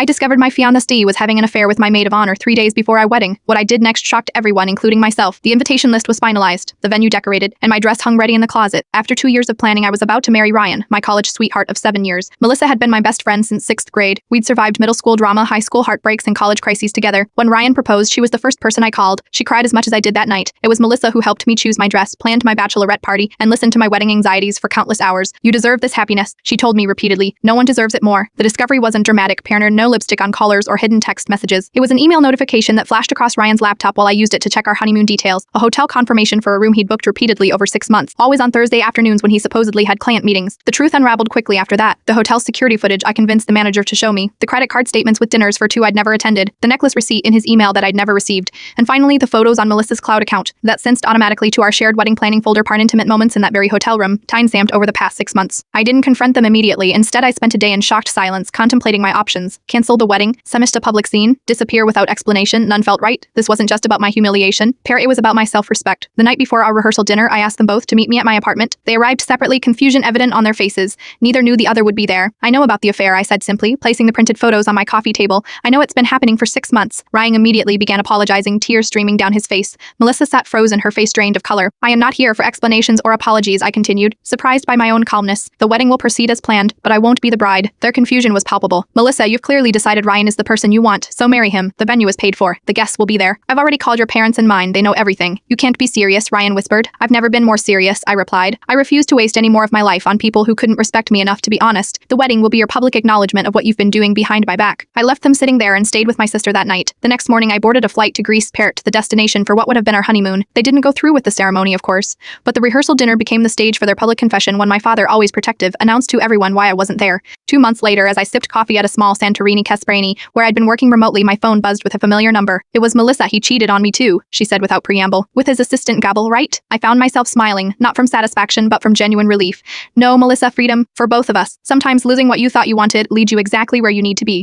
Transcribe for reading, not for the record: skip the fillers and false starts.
I discovered my fiancé was having an affair with my maid of honor 3 days before our wedding. What I did next shocked everyone, including myself. The invitation list was finalized, the venue decorated, and my dress hung ready in the closet. After 2 years of planning, I was about to marry Ryan, my college sweetheart of 7 years. Melissa had been my best friend since 6th grade. We'd survived middle school drama, high school heartbreaks, and college crises together. When Ryan proposed, she was the first person I called. She cried as much as I did that night. It was Melissa who helped me choose my dress, planned my bachelorette party, and listened to my wedding anxieties for countless hours. You deserve this happiness, she told me repeatedly. No one deserves it more. The discovery wasn't dramatic, paired no lipstick on collars or hidden text messages. It was an email notification that flashed across Ryan's laptop while I used it to check our honeymoon details, a hotel confirmation for a room he'd booked repeatedly over 6 months, always on Thursday afternoons when he supposedly had client meetings. The truth unraveled quickly after that. The hotel's security footage I convinced the manager to show me, the credit card statements with dinners for 2 I'd never attended, the necklace receipt in his email that I'd never received, and finally the photos on Melissa's cloud account that synced automatically to our shared wedding planning folder, part intimate moments in that very hotel room, time-stamped over the past 6 months. I didn't confront them immediately. Instead, I spent a day in shocked silence, contemplating my options. Cancel the wedding, semish a public scene, disappear without explanation. None felt right. This wasn't just about my humiliation. It was about my self-respect. The night before our rehearsal dinner, I asked them both to meet me at my apartment. They arrived separately, confusion evident on their faces. Neither knew the other would be there. I know about the affair, I said simply, placing the printed photos on my coffee table. I know it's been happening for 6 months. Ryan immediately began apologizing, tears streaming down his face. Melissa sat frozen, her face drained of color. I am not here for explanations or apologies, I continued, surprised by my own calmness. The wedding will proceed as planned, but I won't be the bride. Their confusion was palpable. Melissa, you've clearly decided Ryan is the person you want, so marry him. The venue is paid for. The guests will be there. I've already called your parents and mine. They know everything. You can't be serious, Ryan whispered. I've never been more serious, I replied. I refuse to waste any more of my life on people who couldn't respect me enough to be honest. The wedding will be your public acknowledgement of what you've been doing behind my back. I left them sitting there and stayed with my sister that night. The next morning, I boarded a flight to Greece, Paris, the destination for what would have been our honeymoon. They didn't go through with the ceremony, of course, but the rehearsal dinner became the stage for their public confession when my father, always protective, announced to everyone why I wasn't there. 2 months later, as I sipped coffee at a small Santorini Casprani, where I'd been working remotely, my phone buzzed with a familiar number. It was Melissa. He cheated on me too, she said without preamble. With his assistant Gabble, right? I found myself smiling, not from satisfaction, but from genuine relief. No, Melissa, freedom for both of us. Sometimes losing what you thought you wanted leads you exactly where you need to be.